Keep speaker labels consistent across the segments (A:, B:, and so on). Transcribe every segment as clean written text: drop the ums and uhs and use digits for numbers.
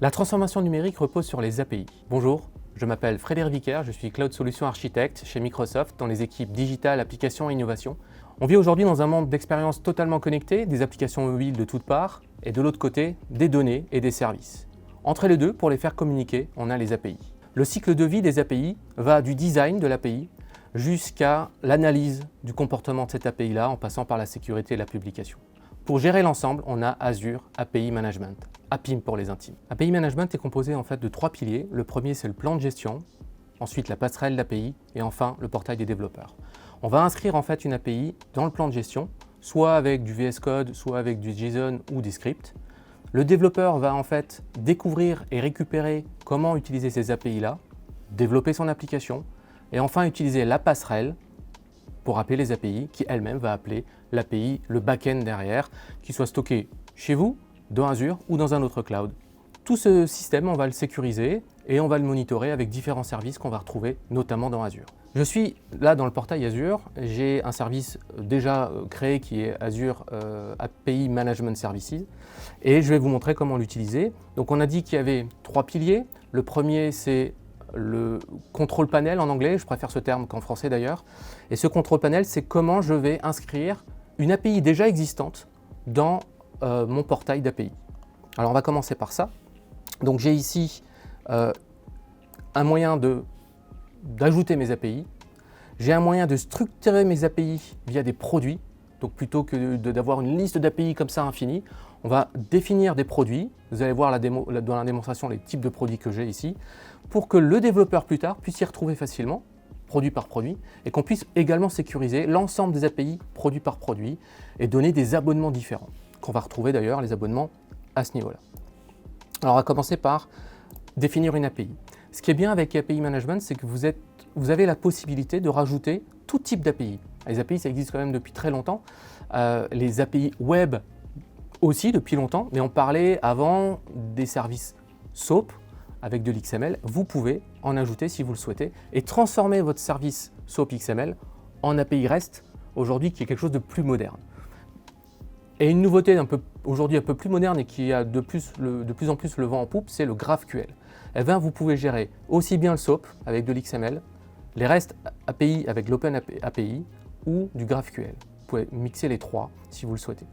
A: La transformation numérique repose sur les API. Bonjour, je m'appelle Frédéric Vicaire, je suis Cloud Solution Architect chez Microsoft dans les équipes Digital, Applications et Innovation. On vit aujourd'hui dans un monde d'expériences totalement connectées, des applications mobiles de toutes parts, et de l'autre côté, des données et des services. Entre les deux, pour les faire communiquer, on a les API. Le cycle de vie des API va du design de l'API jusqu'à l'analyse du comportement de cette API-là, en passant par la sécurité et la publication. Pour gérer l'ensemble, on a Azure API Management, APIM pour les intimes. API Management est composé en fait de 3 piliers. Le premier, c'est le plan de gestion, ensuite la passerelle d'API et enfin le portail des développeurs. On va inscrire en fait une API dans le plan de gestion, soit avec du VS Code, soit avec du JSON ou des scripts. Le développeur va en fait découvrir et récupérer comment utiliser ces API-là, développer son application et enfin utiliser la passerelle pour appeler les API qui elle-même va appeler l'API, le back-end derrière, qui soit stocké chez vous, dans Azure ou dans un autre cloud. Tout ce système, on va le sécuriser et on va le monitorer avec différents services qu'on va retrouver notamment dans Azure. Je suis là dans le portail Azure, j'ai un service déjà créé qui est Azure API Management Services et je vais vous montrer comment l'utiliser. Donc on a dit qu'il y avait 3 piliers. Le premier, c'est le control panel en anglais, je préfère ce terme qu'en français d'ailleurs. Et ce control panel, c'est comment je vais inscrire une API déjà existante dans mon portail d'API. Alors on va commencer par ça. Donc j'ai ici un moyen d'ajouter mes API. J'ai un moyen de structurer mes API via des produits. Donc plutôt que d'avoir une liste d'API comme ça infinie, on va définir des produits. Vous allez voir dans la démonstration les types de produits que j'ai ici, pour que le développeur plus tard puisse y retrouver facilement, produit par produit, et qu'on puisse également sécuriser l'ensemble des API produit par produit et donner des abonnements différents, qu'on va retrouver d'ailleurs les abonnements à ce niveau-là. Alors on va commencer par définir une API. Ce qui est bien avec API Management, c'est que vous avez la possibilité de rajouter tout type d'API. Les API, ça existe quand même depuis très longtemps. Les API web aussi depuis longtemps, mais on parlait avant des services SOAP avec de l'XML. Vous pouvez en ajouter si vous le souhaitez et transformer votre service SOAP XML en API REST aujourd'hui qui est quelque chose de plus moderne. Et une nouveauté aujourd'hui un peu plus moderne et qui a de plus en plus le vent en poupe, c'est le GraphQL. Eh bien, vous pouvez gérer aussi bien le SOAP avec de l'XML, les REST API avec l'Open API ou du GraphQL. Vous pouvez mixer les trois si vous le souhaitez.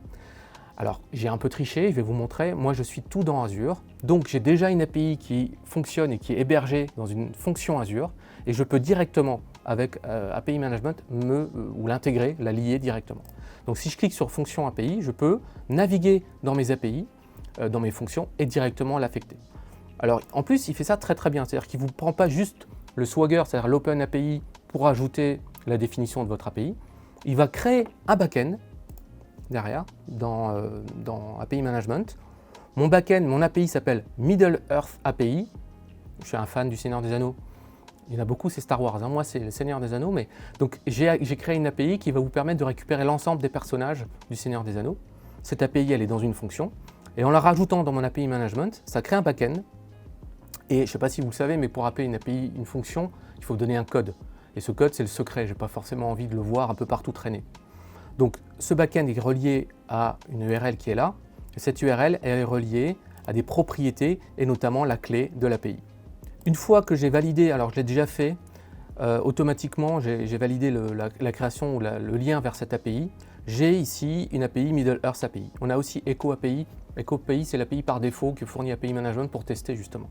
A: Alors, j'ai un peu triché, je vais vous montrer. Moi, je suis tout dans Azure. Donc, j'ai déjà une API qui fonctionne et qui est hébergée dans une fonction Azure. Et je peux directement, avec API Management, ou l'intégrer, la lier directement. Donc, si je clique sur fonction API, je peux naviguer dans mes API, dans mes fonctions, et directement l'affecter. Alors, en plus, il fait ça très très bien. C'est-à-dire qu'il ne vous prend pas juste le Swagger, c'est-à-dire l'Open API, pour ajouter la définition de votre API. Il va créer un back-end derrière, dans API Management. Mon back-end, mon API s'appelle Middle Earth API. Je suis un fan du Seigneur des Anneaux. Il y en a beaucoup, c'est Star Wars. Hein. Moi, c'est le Seigneur des Anneaux. Mais donc, j'ai créé une API qui va vous permettre de récupérer l'ensemble des personnages du Seigneur des Anneaux. Cette API, elle est dans une fonction. Et en la rajoutant dans mon API Management, ça crée un back-end. Et je ne sais pas si vous le savez, mais pour appeler une API, une fonction, il faut donner un code. Et ce code, c'est le secret. Je n'ai pas forcément envie de le voir un peu partout traîner. Donc, ce back-end est relié à une URL qui est là. Et cette URL est reliée à des propriétés et notamment la clé de l'API. Une fois que j'ai validé, alors je l'ai déjà fait, automatiquement, j'ai validé la création ou le lien vers cette API. J'ai ici une API Middle Earth API. On a aussi Echo API. Echo API, c'est l'API par défaut que fournit API Management pour tester justement.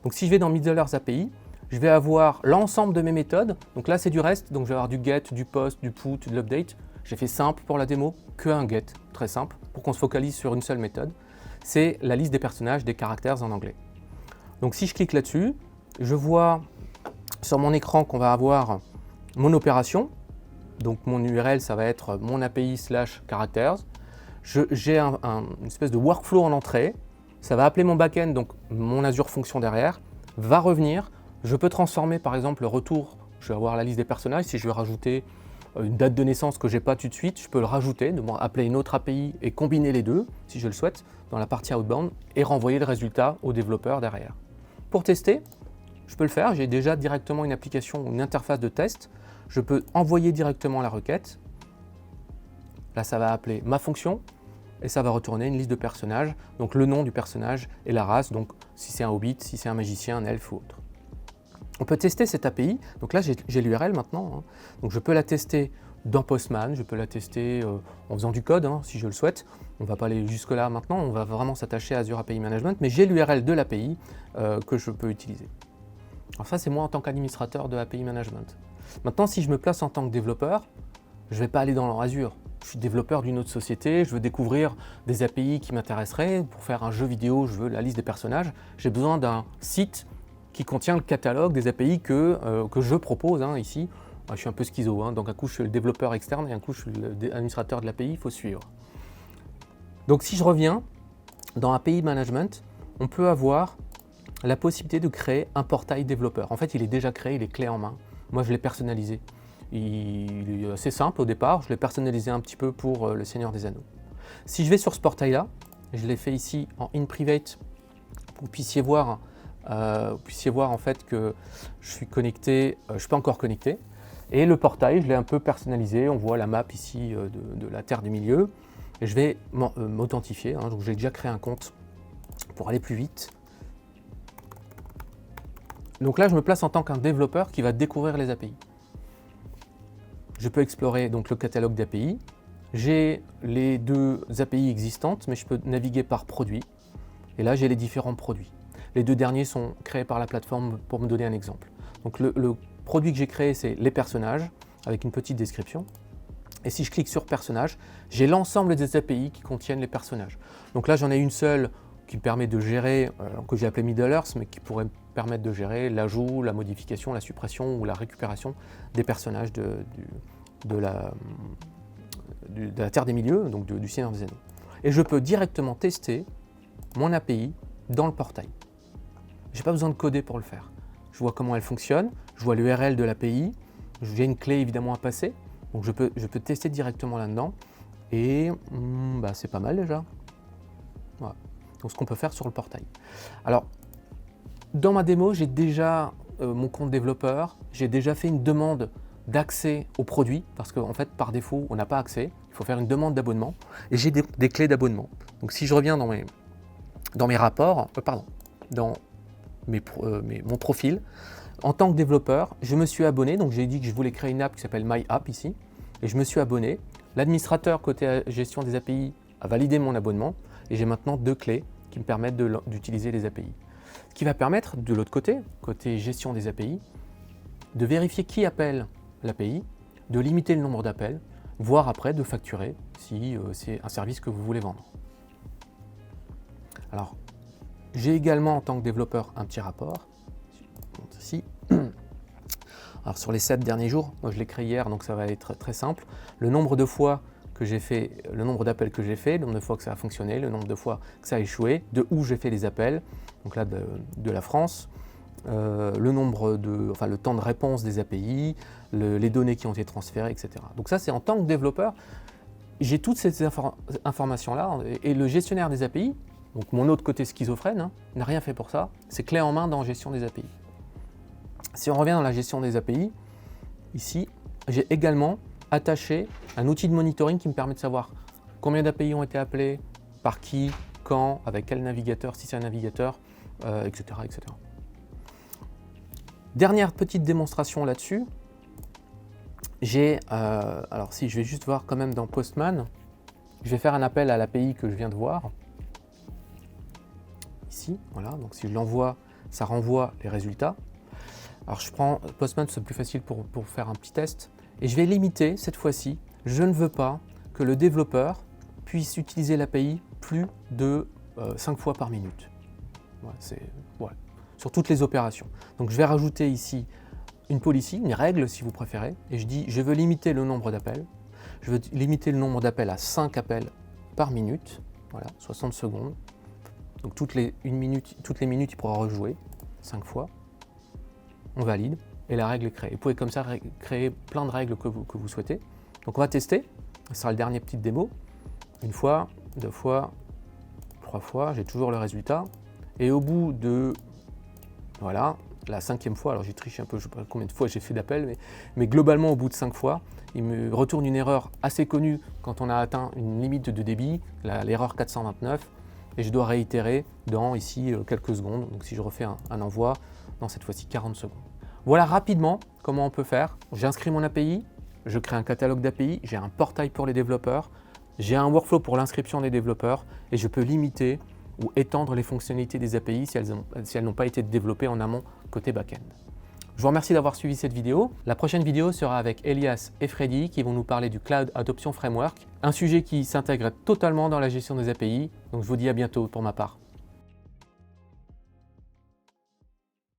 A: Donc, si je vais dans Middle Earth API, je vais avoir l'ensemble de mes méthodes. Donc là, c'est du REST. Donc, je vais avoir du get, du post, du put, de l'update. J'ai fait simple pour la démo, qu'un get, très simple, pour qu'on se focalise sur une seule méthode. C'est la liste des personnages, des caractères en anglais. Donc si je clique là-dessus, je vois sur mon écran qu'on va avoir mon opération. Donc mon URL, ça va être mon API/characters. J'ai une espèce de workflow en entrée. Ça va appeler mon backend, donc mon Azure Function derrière, va revenir. Je peux transformer par exemple le retour. Je vais avoir la liste des personnages. Si je veux rajouter une date de naissance que je n'ai pas tout de suite, je peux le rajouter, appeler une autre API et combiner les deux, si je le souhaite, dans la partie outbound, et renvoyer le résultat au développeur derrière. Pour tester, je peux le faire, j'ai déjà directement une application, une interface de test, je peux envoyer directement la requête. Là, ça va appeler ma fonction, et ça va retourner une liste de personnages, donc le nom du personnage et la race, donc si c'est un hobbit, si c'est un magicien, un elfe ou autre. On peut tester cette API, donc là j'ai l'URL maintenant, hein. Donc je peux la tester dans Postman, je peux la tester en faisant du code si je le souhaite. On ne va pas aller jusque là maintenant, on va vraiment s'attacher à Azure API Management, mais j'ai l'URL de l'API que je peux utiliser. Alors ça c'est moi en tant qu'administrateur de API Management. Maintenant si je me place en tant que développeur, je ne vais pas aller dans Azure. Je suis développeur d'une autre société, je veux découvrir des API qui m'intéresseraient. Pour faire un jeu vidéo, je veux la liste des personnages. J'ai besoin d'un site qui contient le catalogue des API que je propose ici. Je suis un peu schizo, donc un coup je suis le développeur externe et un coup je suis l'administrateur de l'API, il faut suivre. Donc si je reviens dans API Management, on peut avoir la possibilité de créer un portail développeur. En fait, il est déjà créé, il est clé en main. Moi, je l'ai personnalisé. Il est assez simple au départ, je l'ai personnalisé un petit peu pour le Seigneur des Anneaux. Si je vais sur ce portail-là, je l'ai fait ici en in private, pour que vous puissiez voir en fait que je suis connecté, je ne suis pas encore connecté. Et le portail, je l'ai un peu personnalisé, on voit la map ici de la Terre du Milieu. Et je vais m'authentifier, donc j'ai déjà créé un compte pour aller plus vite. Donc là, je me place en tant qu'un développeur qui va découvrir les API. Je peux explorer donc le catalogue d'API. J'ai les deux API existantes, mais je peux naviguer par produit. Et là, j'ai les différents produits. Les deux derniers sont créés par la plateforme pour me donner un exemple. Donc le produit que j'ai créé, c'est les personnages, avec une petite description. Et si je clique sur personnages, j'ai l'ensemble des API qui contiennent les personnages. Donc là, j'en ai une seule qui me permet de gérer, que j'ai appelé Middle Earth, mais qui pourrait me permettre de gérer l'ajout, la modification, la suppression ou la récupération des personnages de la Terre des Milieux, donc du Seigneur des Anneaux. Et je peux directement tester mon API dans le portail. Je n'ai pas besoin de coder pour le faire. Je vois comment elle fonctionne, je vois l'URL de l'API, j'ai une clé évidemment à passer, donc je peux tester directement là-dedans, et c'est pas mal déjà. Voilà. Donc ce qu'on peut faire sur le portail. Alors, dans ma démo, j'ai déjà mon compte développeur, j'ai déjà fait une demande d'accès au produit, parce qu'en fait, par défaut, on n'a pas accès, il faut faire une demande d'abonnement, et j'ai des clés d'abonnement. Donc si je reviens dans mes rapports, dans mon profil, en tant que développeur, je me suis abonné, donc j'ai dit que je voulais créer une app qui s'appelle My App ici, et je me suis abonné. L'administrateur côté gestion des API a validé mon abonnement, et j'ai maintenant deux clés qui me permettent d'utiliser les API. Ce qui va permettre, de l'autre côté gestion des API, de vérifier qui appelle l'API, de limiter le nombre d'appels, voire après de facturer si c'est un service que vous voulez vendre. Alors, j'ai également en tant que développeur un petit rapport. Ici. Alors sur les 7 derniers jours, moi je l'ai créé hier, donc ça va être très simple. Le nombre de fois que j'ai fait, le nombre d'appels que j'ai fait, le nombre de fois que ça a fonctionné, le nombre de fois que ça a échoué, de où j'ai fait les appels, donc là de la France, le temps de réponse des API, les données qui ont été transférées, etc. Donc ça c'est en tant que développeur, j'ai toutes ces informations-là, et le gestionnaire des API, donc mon autre côté schizophrène, n'a rien fait pour ça, c'est clé en main dans gestion des API. Si on revient dans la gestion des API, ici, j'ai également attaché un outil de monitoring qui me permet de savoir combien d'API ont été appelés, par qui, quand, avec quel navigateur, si c'est un navigateur, etc., etc. Dernière petite démonstration là-dessus, alors si je vais juste voir quand même dans Postman, je vais faire un appel à l'API que je viens de voir. Ici, voilà, donc si je l'envoie, ça renvoie les résultats. Alors je prends Postman, c'est plus facile pour faire un petit test. Et je vais limiter, cette fois-ci, je ne veux pas que le développeur puisse utiliser l'API plus de 5 fois par minute. Voilà, sur toutes les opérations. Donc je vais rajouter ici une policy, une règle si vous préférez, et je dis je veux limiter le nombre d'appels. Je veux limiter le nombre d'appels à 5 appels par minute, voilà, 60 secondes. Donc toutes les minutes, il pourra rejouer 5 fois. On valide et la règle est créée. Vous pouvez comme ça créer plein de règles que vous souhaitez. Donc on va tester, ce sera le dernier petit démo. Une fois, 2 fois, 3 fois, j'ai toujours le résultat. Et au bout de, voilà, la 5e fois, alors j'ai triché un peu, je ne sais pas combien de fois j'ai fait d'appel, mais globalement au bout de 5 fois, il me retourne une erreur assez connue quand on a atteint une limite de débit, l'erreur 429, et je dois réitérer dans ici quelques secondes. Donc si je refais un envoi, dans cette fois-ci 40 secondes. Voilà rapidement comment on peut faire. J'inscris mon API, je crée un catalogue d'API, j'ai un portail pour les développeurs, j'ai un workflow pour l'inscription des développeurs et je peux limiter ou étendre les fonctionnalités des API si elles n'ont pas été développées en amont côté back-end. Je vous remercie d'avoir suivi cette vidéo. La prochaine vidéo sera avec Elias et Freddy qui vont nous parler du Cloud Adoption Framework, un sujet qui s'intègre totalement dans la gestion des API. Donc je vous dis à bientôt pour ma part.